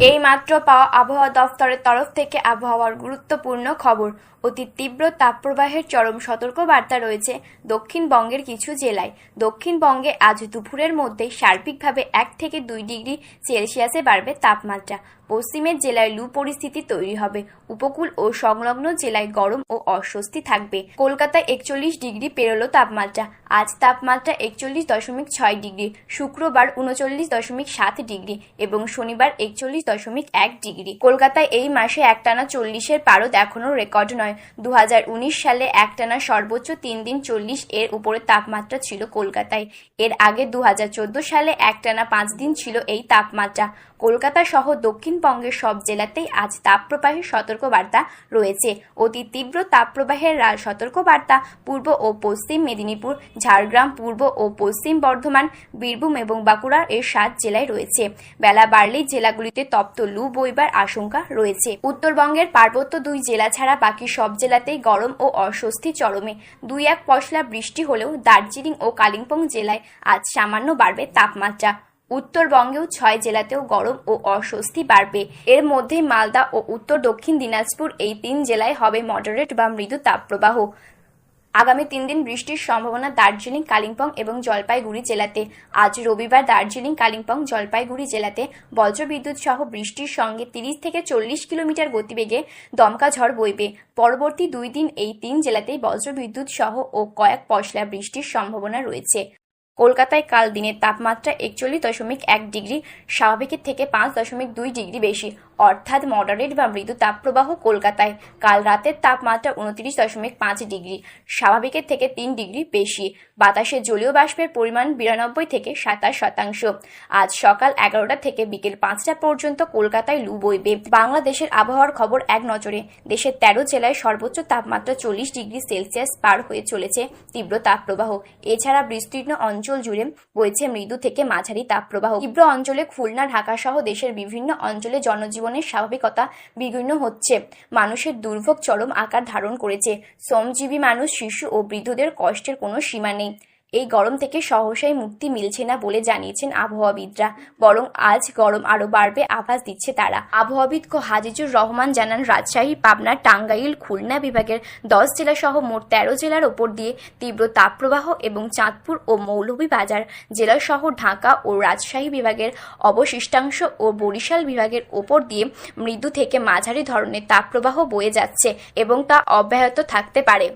এই মাত্র পাওয়া আবহাওয়া দফতরের তরফ থেকে আবহাওয়ার গুরুত্বপূর্ণ খবর। অতি তীব্র তাপপ্রবাহের চরম সতর্কবার্তা রয়েছে দক্ষিণবঙ্গের কিছু জেলায়। দক্ষিণবঙ্গে আজ দুপুরের মধ্যেই সার্বিকভাবে 1 থেকে 2 ডিগ্রি সেলসিয়াসে বাড়বে তাপমাত্রা। পশ্চিমের জেলায় লু পরিস্থিতি তৈরি হবে। উপকূল ও সংলগ্ন জেলায় গরম ও অস্বস্তি থাকবে। কলকাতায় 41 ডিগ্রি পেরোলো তাপমাত্রা। আজ তাপমাত্রা 41.6 ডিগ্রি, শুক্রবার 39.7 ডিগ্রি এবং শনিবার 41.1 ডিগ্রি। কলকাতায় এই মাসে একটানা 40-এর পারদ এখনো রেকর্ড নয়। 2019 সালে একটানা সর্বোচ্চ 3 দিন 40 এর উপরে তাপমাত্রা ছিল কলকাতায়। এর আগে 2014 সালে একটানা 5 দিন ছিল এই তাপমাত্রা। কলকাতা সহ দক্ষিণবঙ্গের সব জেলাতেই আজ তাপপ্রবাহের সতর্কবার্তা রয়েছে। অতি তীব্র তাপপ্রবাহের সতর্কবার্তা পূর্ব ও পশ্চিম মেদিনীপুর, ঝাড়গ্রাম, পূর্ব ও পশ্চিম বর্ধমান, বীরভূম এবং বাঁকুড়ার 7 জেলায় রয়েছে। বেলা বাড়লেই জেলাগুলিতে তপ্ত লু বইবার আশঙ্কা রয়েছে। উত্তরবঙ্গের পার্বত্য 2 জেলা ছাড়া বাকি সব জেলাতেই গরম ও অস্বস্তি চরমে। 2-1 পশলা বৃষ্টি হলেও দার্জিলিং ও কালিম্পং জেলায় আজ সামান্য বাড়বে তাপমাত্রা। উত্তরবঙ্গেও 6 জেলাতেও গরম ও অস্বস্তি বাড়বে। এর মধ্যে মালদা ও উত্তর দক্ষিণ দিনাজপুর এই 3 জেলায় হবে মডারেট বা মৃদু তাপপ্রবাহ। আগামী 3 দিন বৃষ্টির সম্ভাবনা দার্জিলিং, কালিম্পং এবং জলপাইগুড়ি জেলাতে। আজ রবিবার দার্জিলিং, কালিম্পং, জলপাইগুড়ি জেলাতে বজ্রবিদ্যুৎ সহ বৃষ্টির সঙ্গে 30 থেকে 40 কিলোমিটার গতিবেগে দমকা ঝড় বইবে। পরবর্তী 2 দিন এই 3 জেলাতেই বজ্রবিদ্যুৎ সহ ও কয়েক পশলা বৃষ্টির সম্ভাবনা রয়েছে। কলকাতায় কাল দিনের তাপমাত্রা 41.1 ডিগ্রি, স্বাভাবিকের থেকে 5.2 ডিগ্রি বেশি, অর্থাৎ মডারেট বা মৃদু তাপপ্রবাহ কলকাতায়। কাল রাতের তাপমাত্রা 29.5 ডিগ্রি, স্বাভাবিকের থেকে 3 ডিগ্রি বেশি। বাতাসে জলীয় বাষ্পের পরিমাণ 92 থেকে 27%। আজ সকাল 11টা থেকে বিকেল 5টা পর্যন্ত কলকাতায় লু বইবে। বাংলাদেশের আবহাওয়ার খবর এক নজরে। দেশের 13 জেলায় সর্বোচ্চ তাপমাত্রা 40 ডিগ্রি সেলসিয়াস পার হয়ে চলেছে তীব্র তাপপ্রবাহ। এছাড়া বিস্তীর্ণ অঞ্চল জুড়ে বইছে মৃদু থেকে মাঝারি তাপপ্রবাহ। তীব্র অঞ্চলে খুলনা, ঢাকা সহ দেশের বিভিন্ন অঞ্চলে জনজীবনের স্বাভাবিকতা বিঘ্নিত হচ্ছে। মানুষের দুর্ভোগ চরম আকার ধারণ করেছে। শ্রমজীবী মানুষ, শিশু ও বৃদ্ধদের কষ্টের কোনো সীমা নেই। এই গরম থেকে সহসাই মুক্তি মিলছে না বলে জানিয়েছেন আবহাওয়াবিদরা, বরং আজ গরম আরো বাড়বে আভাস দিচ্ছে তারা। আবহাওয়াবিদ হাজিজুর রহমান জানান, রাজশাহী, পাবনা, টাঙ্গাইল, খুলনা বিভাগের 10 জেলা সহ মোট 13 জেলার ওপর দিয়ে তীব্র তাপপ্রবাহ এবং চাঁদপুর ও মৌলভীবাজার জেলা সহ ঢাকা ও রাজশাহী বিভাগের অবশিষ্টাংশ ও বরিশাল বিভাগের ওপর দিয়ে মৃদু থেকে মাঝারি ধরনের তাপপ্রবাহ বয়ে যাচ্ছে এবং তা অব্যাহত থাকতে পারে।